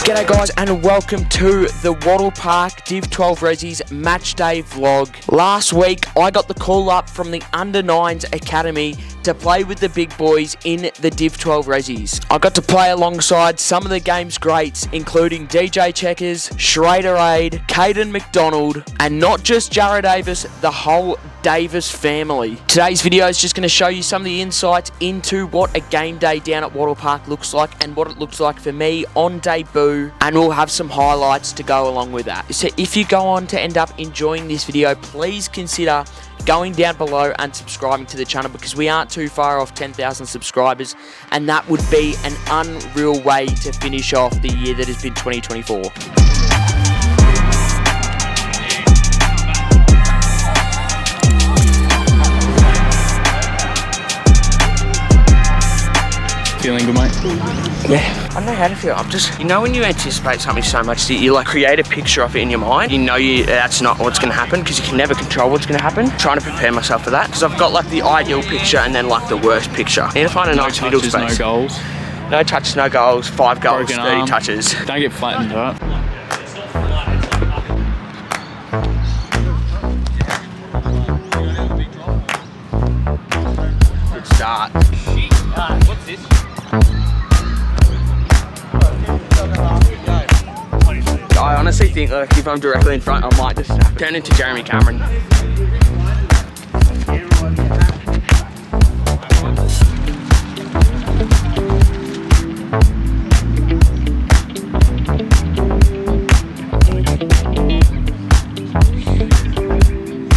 G'day guys and welcome to the Wattle Park Div 12 Ressies match day vlog. Last week I got the call up from the under 9s academy to play with the big boys in the Div 12 Ressies. I got to play alongside some of the game's greats including DJ Checkers, Schrader Aid, Caden Macdonald and not just Jarrah Davis, the whole Davis family. Today's video is just going to show you some of the insights into what a game day down at Wattle Park looks like and what it looks like for me on debut, and we'll have some highlights to go along with that. So if you go on to end up enjoying this video, please consider going down below and subscribing to the channel because we aren't too far off 10,000 subscribers, and that would be an unreal way to finish off the year that has been 2024. Feeling good, mate? Yeah, I don't know how to feel. I'm just, you know, when you anticipate something so much that you like create a picture of it in your mind, you know that's not what's going to happen because you can never control what's going to happen. I'm trying to prepare myself for that because I've got like the ideal picture and then like the worst picture. I need to find a nice middle space. No goals. No touches, no goals. 5 goals, Broken 30 arm. touches. Don't get flattened, right? Good start. What's this? I honestly think like if I'm directly in front, I might just turn into Jeremy Cameron.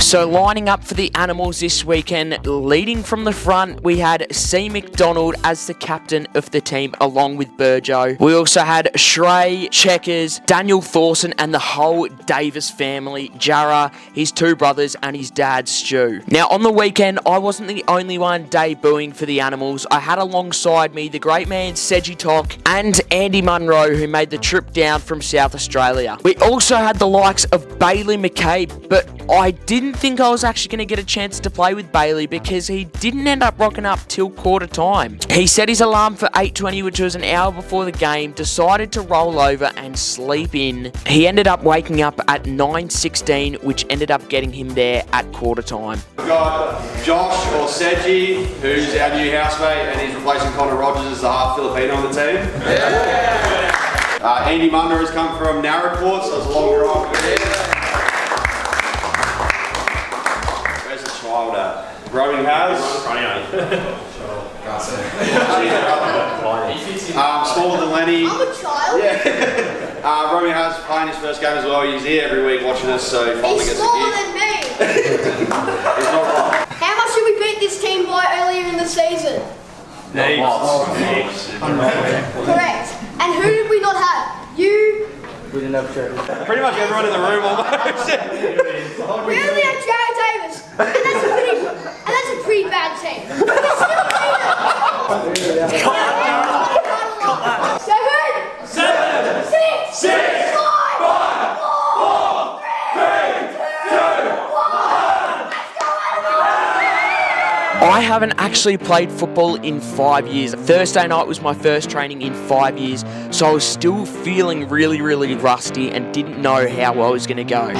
So lining up for the Animals this weekend, leading from the front, we had C. Macdonald as the captain of the team along with Burjo. We also had Shrey, Checkers, Daniel Thorson and the whole Davis family, Jarrah, his 2 brothers and his dad Stu. Now on the weekend, I wasn't the only one debuting for the Animals. I had alongside me the great man Seji Tok and Andy Munro, who made the trip down from South Australia. We also had the likes of Bailey McCabe, but I didn't think I was actually going to get a chance to play with Bailey because he didn't end up rocking up till quarter time. He set his alarm for 8:20, which was an hour before the game, decided to roll over and sleep in. He ended up waking up at 9:16, which ended up getting him there at quarter time. We've got Josh or Seji, who's our new housemate and he's replacing Connor Rogers as the half Filipino on the team. Yeah. Andy Munro has come from Narraport, so it's a long drive. Roaming has. Smaller than Lenny. I'm a child. Yeah. Roaming has playing his first game as well. He's here every week watching us, so he finally He's gets a smaller gig. than me. He's not wrong. How much did we beat this team by earlier in the season? Correct. And who did we not have? You. We didn't have Jared. Pretty much everyone in the room almost. We only had Jarrah Davis. And that's a pretty bad team. We still beat it. 7, 6, 5, 4, 3, 2, 1. Let's go, I haven't actually played football in 5 years. Thursday night was my first training in 5 years, so I was still feeling really rusty and didn't know how I was going to go.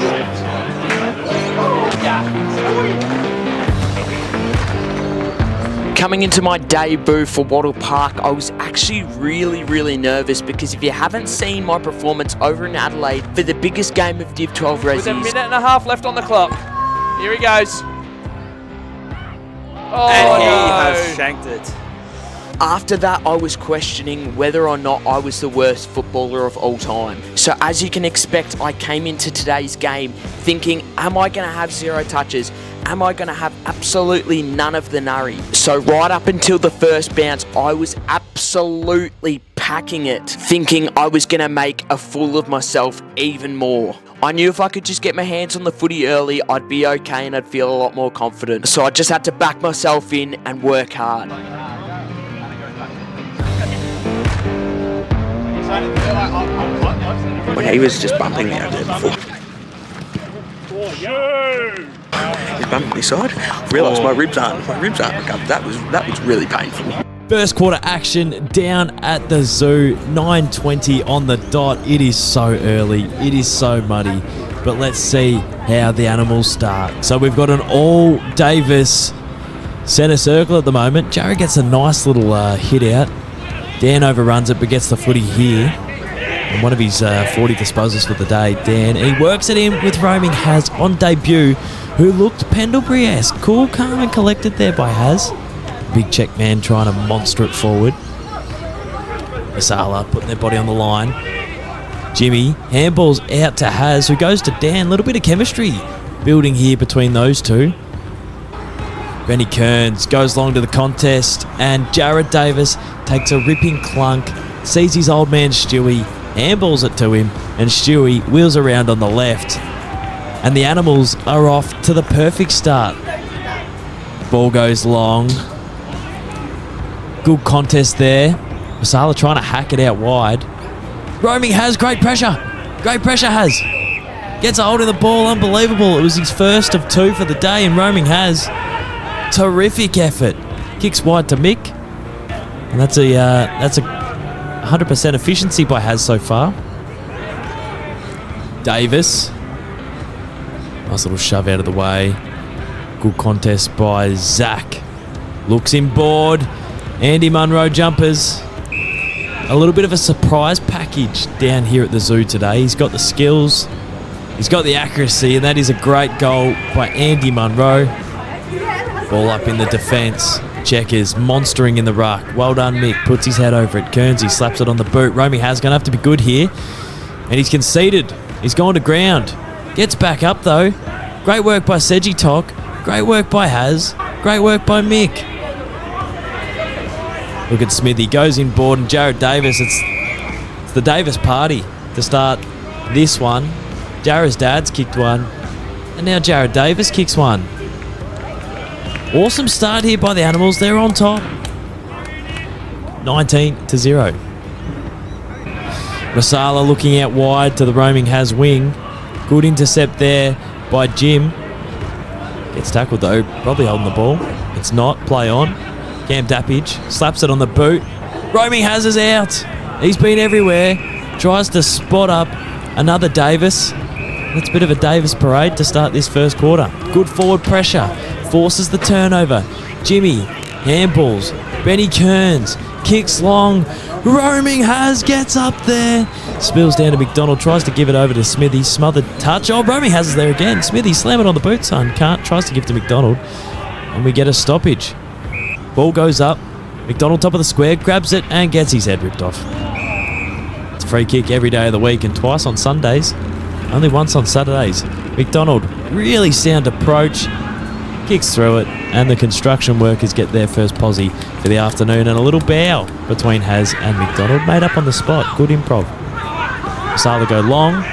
Coming into my debut for Wattle Park, I was actually really nervous because if you haven't seen my performance over in Adelaide for the biggest game of Div 12 Ressies... With a minute and a half left on the clock. Here he goes. Oh, and he has shanked it. After that, I was questioning whether or not I was the worst footballer of all time. So as you can expect, I came into today's game thinking, am I going to have 0 touches? Am I going to have absolutely none of the nurry? So right up until the first bounce, I was absolutely packing it, thinking I was going to make a fool of myself even more. I knew if I could just get my hands on the footy early, I'd be okay and I'd feel a lot more confident. So I just had to back myself in and work hard. When he was just bumping me out there before. He's bumping me side. I realised my ribs aren't recovered. That was really painful. First quarter action down at the zoo, 9:20 on the dot. It is so early, it is so muddy, but let's see how the Animals start. So we've got an all Davis centre circle at the moment. Jared gets a nice little hit out. Dan overruns it but gets the footy here. And one of his 40 disposals for the day, Dan. And he works it in with roaming Haz on debut, who looked Pendlebury-esque. Cool, calm and collected there by Haz. Big check man trying to monster it forward. Masala putting their body on the line. Jimmy handballs out to Haz, who goes to Dan. A little bit of chemistry building here between those two. Benny Kearns goes along to the contest, and Jared Davis takes a ripping clunk, sees his old man Stewie, handballs it to him, and Stewie wheels around on the left. And the Animals are off to the perfect start. Ball goes long. Good contest there. Masala trying to hack it out wide. Roaming Haz great pressure. Great pressure Haz. Gets a hold of the ball, unbelievable. It was his first of 2 for the day, and roaming Haz. Terrific effort. Kicks wide to Mick. And that's a 100% efficiency by Haz so far. Davis. Nice little shove out of the way. Good contest by Zach. Looks inboard. Andy Munro jumpers. A little bit of a surprise package down here at the zoo today. He's got the skills. He's got the accuracy, and that is a great goal by Andy Munro. Ball up in the defence. Checkers monstering in the ruck. Well done, Mick. Puts his head over it. Kearnsey slaps it on the boot. Romy Haz going to have to be good here. And he's conceded. He's gone to ground. Gets back up, though. Great work by Seji Tok. Great work by Haz. Great work by Mick. Look at Smithy. Goes inboard, and Jared Davis. It's the Davis party to start this one. Jared's dad's kicked one. And now Jared Davis kicks one. Awesome start here by the Animals. They're on top. 19-0. Masala looking out wide to the roaming Haz wing. Good intercept there by Jim. Gets tackled though. Probably holding the ball. It's not. Play on. Cam Dappage slaps it on the boot. Roaming Haz is out. He's been everywhere. Tries to spot up another Davis. It's a bit of a Davis parade to start this first quarter. Good forward pressure. Forces the turnover. Jimmy handballs. Benny Kearns kicks long. Roaming Haz gets up there. Spills down to Macdonald. Tries to give it over to Smithy. Smothered touch. Oh, roaming Haz is there again. Smithy slam it on the boot, son. Can't. Tries to give to Macdonald. And we get a stoppage. Ball goes up. Macdonald top of the square. Grabs it and gets his head ripped off. It's a free kick every day of the week and twice on Sundays. Only once on Saturdays. Macdonald, really sound approach. Kicks through it, and the construction workers get their first posse for the afternoon, and a little bow between Haz and Macdonald made up on the spot. Good improv. Masala go long.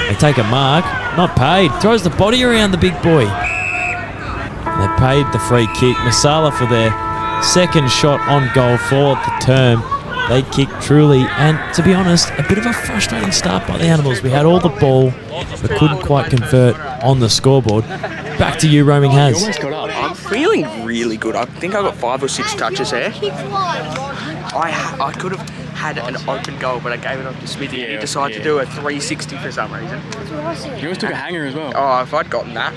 They take a mark. Not paid. Throws the body around the big boy. They paid the free kick. Masala for their second shot on goal for the term. They kicked truly, and to be honest, a bit of a frustrating start by the Animals. We had all the ball, but couldn't quite convert on the scoreboard. Back to you, roaming Haz. I'm feeling really good. I think I got 5 or 6 touches there. I could have had an open goal, but I gave it up to Smithy. He decided to do a 360 for some reason. You always took a hanger as well. Oh, if I'd gotten that.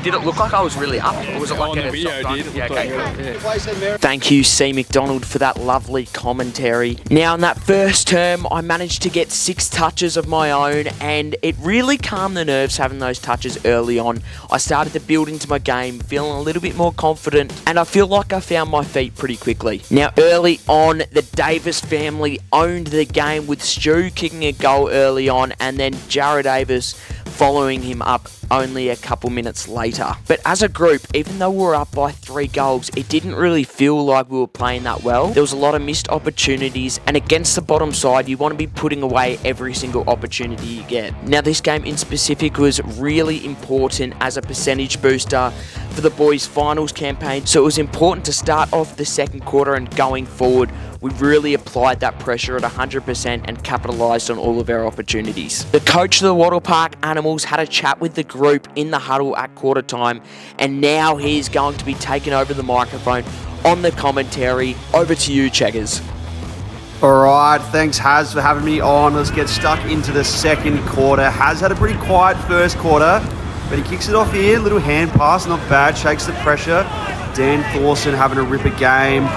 Did it look like I was really up, or was it like on the a video, soft it did. yeah, okay, Yeah. Thank you, C. Macdonald, for that lovely commentary. Now, in that first term, I managed to get 6 touches of my own, and it really calmed the nerves having those touches early on. I started to build into my game, feeling a little bit more confident, and I feel like I found my feet pretty quickly. Now, early on, the Davis family owned the game with Stu kicking a goal early on, and then Jared Davis following him up only a couple minutes later. But as a group, even though we were up by 3 goals, it didn't really feel like we were playing that well. There was a lot of missed opportunities, and against the bottom side, you want to be putting away every single opportunity you get. Now, this game in specific was really important as a percentage booster for the boys' finals campaign, so it was important to start off the second quarter and going forward. We really applied that pressure at 100% and capitalised on all of our opportunities. The coach of the Wattle Park Animals had a chat with the group in the huddle at quarter time, and now he's going to be taking over the microphone on the commentary. Over to you, Checkers. All right, thanks Haz for having me on. Let's get stuck into the second quarter. Haz had a pretty quiet first quarter, but he kicks it off here. Little hand pass, not bad, shakes the pressure. Dan Thorson having a ripper game.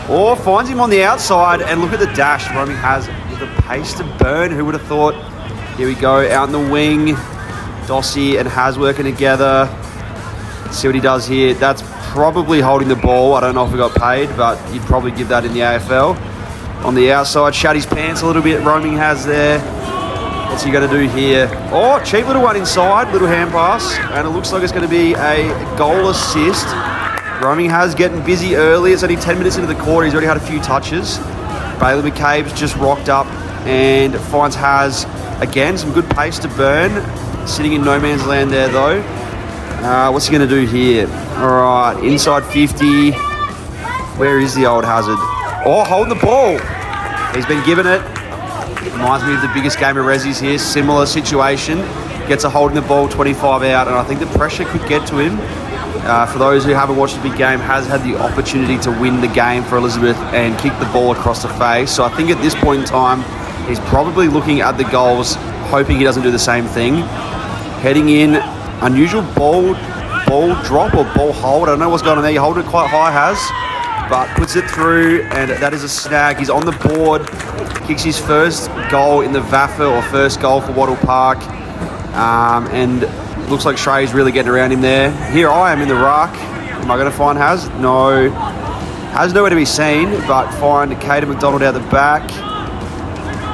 Or finds him on the outside, and look at the dash. Roaming Haz with a pace to burn. Who would have thought? Here we go, out in the wing. Dossie and Haz working together. Let's see what he does here. That's probably holding the ball. I don't know if we got paid, but you'd probably give that in the AFL. On the outside, shat his pants a little bit. Roaming Haz there. What's he going to do here? Oh, cheap little one inside. Little hand pass. And it looks like it's going to be a goal assist. Roaming Haz getting busy early. It's only 10 minutes into the quarter. He's already had a few touches. Bailey McCabe's just rocked up and finds Haz again. Some good pace to burn. Sitting in no man's land there, though. What's he going to do here? All right, inside 50. Where is the old Hazard? Oh, holding the ball. He's been given it. Reminds me of the biggest game of Ressies here. Similar situation. Gets a holding the ball, 25 out, and I think the pressure could get to him. For those who haven't watched the big game, has had the opportunity to win the game for Elizabeth and kick the ball across the face. So I think at this point in time, he's probably looking at the goals, hoping he doesn't do the same thing. Heading in, unusual ball drop or ball hold. I don't know what's going on there. You hold it quite high, Haz. But puts it through, and that is a snag. He's on the board, kicks his first goal in the VAFA, or first goal for Wattle Park, and looks like Shrey's really getting around him there. Here I am in the ruck. Am I going to find Haz? No. Haz nowhere to be seen, but find Caden Macdonald out the back.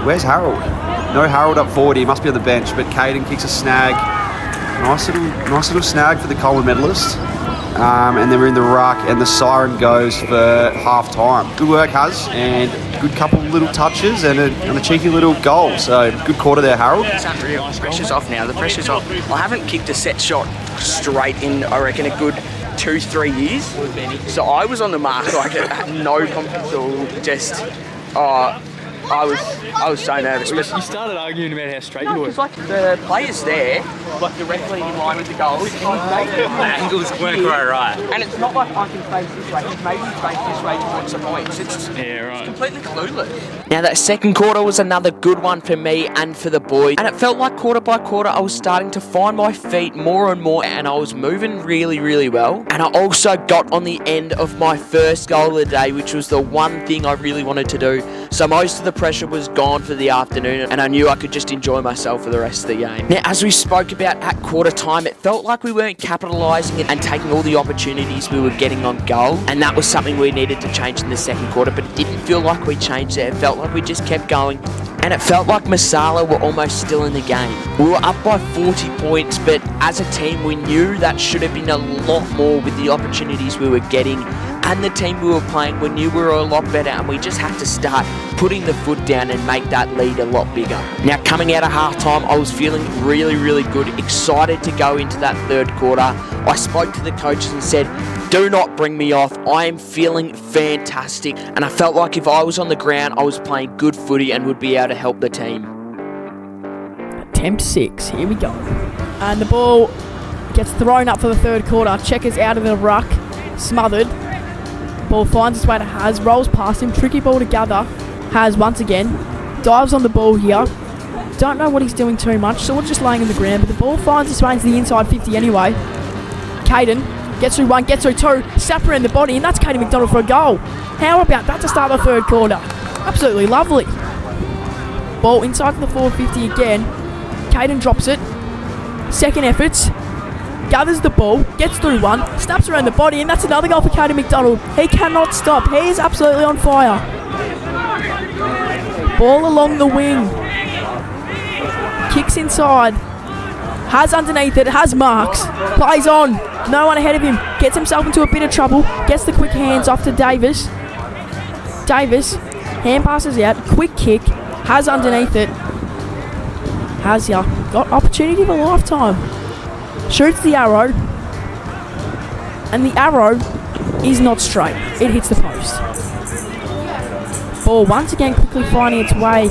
Where's Harold? No Harold up forward. He must be on the bench, but Caden kicks a snag. Nice little snag for the Coleman medalist. And then we're in the ruck, and the siren goes for half time. Good work, Haz, and good couple of little touches and a cheeky little goal. So good quarter there, Harold. It's unreal. The pressure's off now. The pressure's off. I haven't kicked a set shot straight in, I reckon, a good 2-3 years. So I was on the mark, like no confidence at all. Just, I was so nervous. You started arguing about how straight you were. It's like the players there, like directly in line with the goals. The angles weren't quite right. And it's not like I can face this way. He's made me face this way towards the points. It's completely clueless. Now that second quarter was another good one for me and for the boys, and it felt like quarter by quarter I was starting to find my feet more and more, and I was moving really, really well. And I also got on the end of my first goal of the day, which was the one thing I really wanted to do. So most of the pressure was gone for the afternoon, and I knew I could just enjoy myself for the rest of the game. Now, as we spoke about at quarter time, it felt like we weren't capitalising and taking all the opportunities we were getting on goal, and that was something we needed to change in the second quarter, but it didn't feel like we changed it. It felt like we just kept going, and it felt like Masala were almost still in the game. We were up by 40 points, but as a team, we knew that should have been a lot more with the opportunities we were getting, and the team we were playing, we knew we were a lot better, and we just had to start putting the foot down and make that lead a lot bigger. Now, coming out of halftime, I was feeling really, really good, excited to go into that third quarter. I spoke to the coaches and said, do not bring me off. I am feeling fantastic, and I felt like if I was on the ground, I was playing good footy and would be able to help the team. Attempt 6, here we go. And the ball gets thrown up for the third quarter. Checkers out of the ruck, smothered. Ball finds its way to Haz, rolls past him, tricky ball to gather. Haz once again, dives on the ball here. Don't know what he's doing too much, so we're just laying on the ground, but the ball finds its way into the inside 50 anyway. Caden gets through one, gets through two, snap around the body, and that's Caden Macdonald for a goal. How about that to start the third quarter? Absolutely lovely. Ball inside to the 450 again. Caden drops it. Second efforts. Gathers the ball, gets through one, snaps around the body, and that's another goal for Caden Macdonald. He cannot stop. He is absolutely on fire. Ball along the wing. Kicks inside. Has underneath it, has marks. Plays on. No one ahead of him. Gets himself into a bit of trouble. Gets the quick hands off to Davis. Davis, hand passes out. Quick kick. Has underneath it. Has ya. Got opportunity of a lifetime. Shoots the arrow, and the arrow is not straight. It hits the post. Ball once again quickly finding its way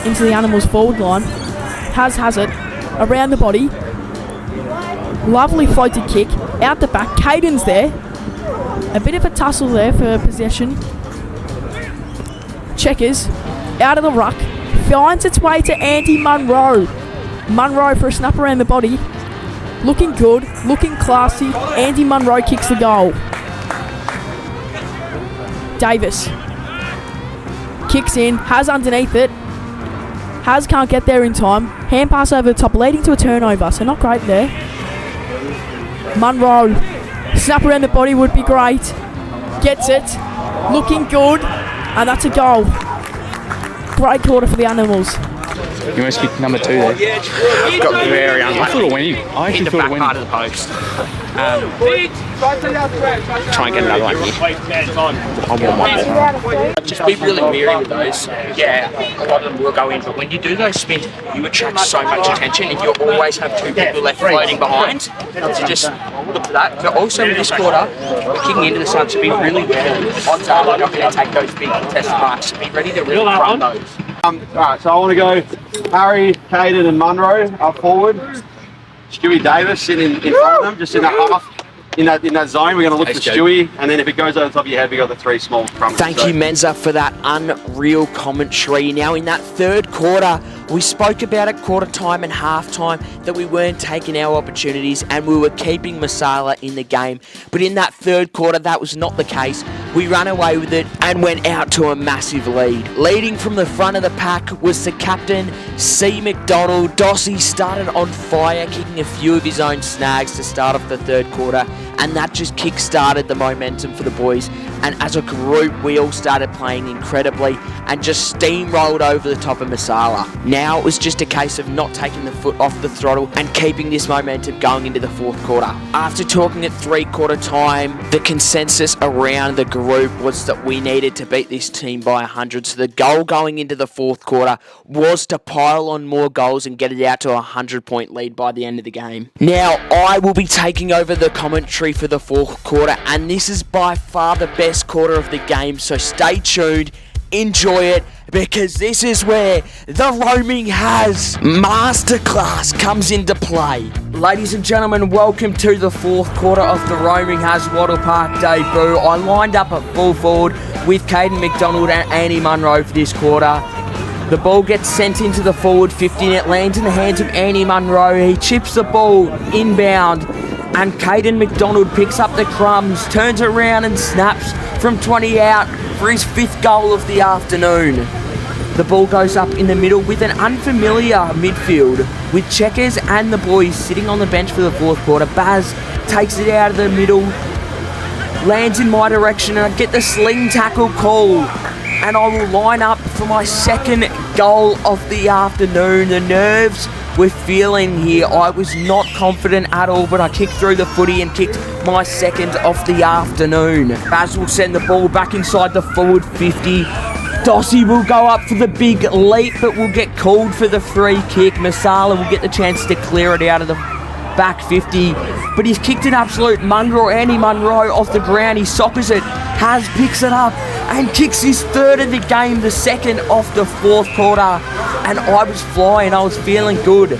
into the Animals' forward line. Has it around the body. Lovely floated kick out the back. Caden's there. A bit of a tussle there for possession. Checkers, out of the ruck, finds its way to Andy Munro. Munro for a snap around the body. Looking good, looking classy. Andy Munro kicks the goal. Davis kicks in, has underneath it. Has can't get there in time. Hand pass over the top, leading to a turnover, so not great there. Munro, snap around the body would be great. Gets it, looking good, and that's a goal. Great quarter for the Animals. You almost kicked number 2 there. Got very I unlucky. thought it went in. I Hit actually the thought back it went part in. of the post. Try and get another one here. I want one more. Just be really wary with those. Yeah, a lot of them will go in, but when you do those spins, you attract so much attention and you always have 2 people left floating behind. So just look for that. But also with this quarter, we're kicking into the sun, so be really wary. Odds are we're not going to take those big contested marks, so be ready to really run those. Alright, so I want to go Harry, Caden and Munro up forward. Stewie Davis sitting in front of them, just in that half. In that zone, we're going to look for Stewie, and then if it goes over the top of your head, we got the 3 small crumbs. Thank you, Menza, for that unreal commentary. Now, in that third quarter, we spoke about at quarter time and half time that we weren't taking our opportunities and we were keeping Masala in the game. But in that third quarter, that was not the case. We ran away with it and went out to a massive lead. Leading from the front of the pack was the captain, C. Macdonald. Dossie started on fire, kicking a few of his own snags to start off the third quarter, and that just kick-started the momentum for the boys. And as a group, we all started playing incredibly and just steamrolled over the top of Masala. Now it was just a case of not taking the foot off the throttle and keeping this momentum going into the fourth quarter. After talking at 3-quarter time, the consensus around the group was that we needed to beat this team by 100. So the goal going into the fourth quarter was to pile on more goals and get it out to a 100-point lead by the end of the game. Now I will be taking over the commentary for the fourth quarter, and this is by far the best quarter of the game, so stay tuned, enjoy it, because this is where the Roaming Has masterclass comes into play. Ladies and gentlemen, welcome to the fourth quarter of the Roaming Has Wattle Park debut. I lined up a full forward with Caden Macdonald and Andy Munro for this quarter. The ball gets sent into the forward 50 and it lands in the hands of Andy Munro. He chips the ball inbound and Caden Macdonald picks up the crumbs, turns around and snaps from 20 out for his 5th goal of the afternoon. The ball goes up in the middle with an unfamiliar midfield with Checkers and the boys sitting on the bench for the fourth quarter. Baz takes it out of the middle, lands in my direction, and I get the sling tackle call. And I will line up for my 2nd goal of the afternoon. The nerves we're feeling here. I was not confident at all, but I kicked through the footy and kicked my 2nd of the afternoon. Baz will send the ball back inside the forward 50. Dossie will go up for the big leap, but will get called for the free kick. Masala will get the chance to clear it out of the back 50, but he's kicked an absolute mongrel. Andy Munro off the ground, he soccers it. Has picks it up and kicks his 3rd of the game, the 2nd of the fourth quarter. And I was flying, I was feeling good.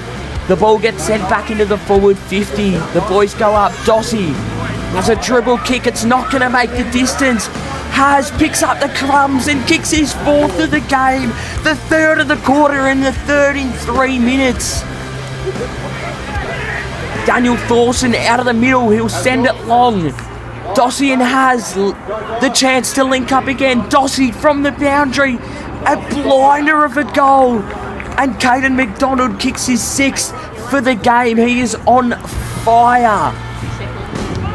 The ball gets sent back into the forward 50. The boys go up. Dossie has a dribble kick. It's not going to make the distance. Has picks up the crumbs and kicks his 4th of the game, the 3rd of the quarter, and the 3rd in 3 minutes. Daniel Thorson out of the middle. He'll send it long. Dossie and has the chance to link up again. Dossie from the boundary. A blinder of a goal. And Caden Macdonald kicks his 6th for the game. He is on fire.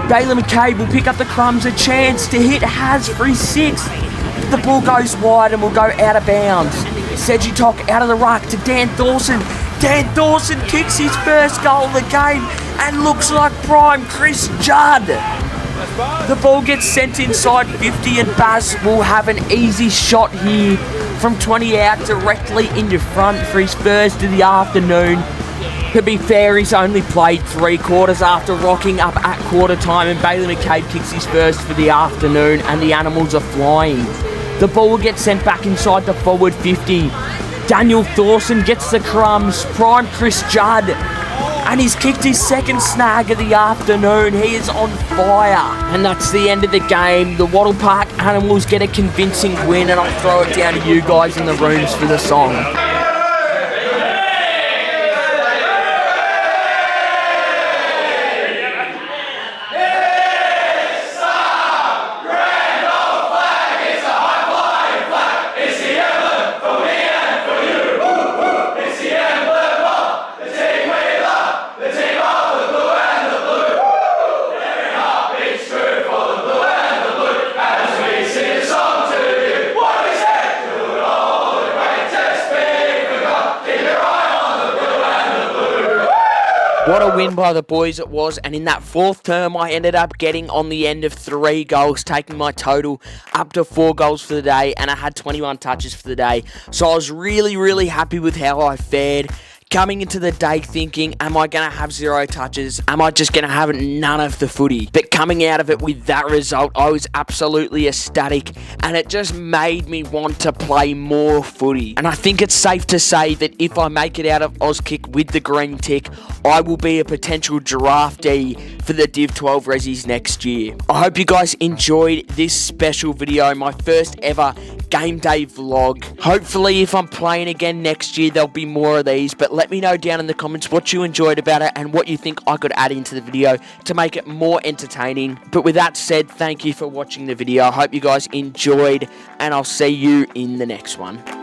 Baylor McCabe will pick up the crumbs. A chance to hit Has for his 6th. The ball goes wide and will go out of bounds. Sejitok out of the ruck to Dan Thorson. Dan Thorson kicks his 1st goal of the game and looks like prime Chris Judd. The ball gets sent inside 50 and Baz will have an easy shot here from 20 out directly into front for his 1st of the afternoon. To be fair, he's only played 3 quarters after rocking up at quarter time, and Bailey McCabe kicks his 1st for the afternoon and the Animals are flying. The ball gets sent back inside the forward 50. Daniel Thorson gets the crumbs. Prime Chris Judd. And he's kicked his second snag of the afternoon. He is on fire. And that's the end of the game. The Wattle Park Animals get a convincing win, and I'll throw it down to you guys in the rooms for the song. What a win by the boys it was, and in that fourth term I ended up getting on the end of 3 goals, taking my total up to 4 goals for the day, and I had 21 touches for the day. So I was really happy with how I fared. Coming into the day thinking, am I going to have 0 touches? Am I just going to have none of the footy? But coming out of it with that result, I was absolutely ecstatic, and it just made me want to play more footy. And I think it's safe to say that if I make it out of Auskick with the green tick, I will be a potential draftee for the Div 12 Ressies next year. I hope you guys enjoyed this special video, my first ever game day vlog. Hopefully if I'm playing again next year, there'll be more of these, but let me know down in the comments what you enjoyed about it and what you think I could add into the video to make it more entertaining. But with that said, thank you for watching the video. I hope you guys enjoyed, and I'll see you in the next one.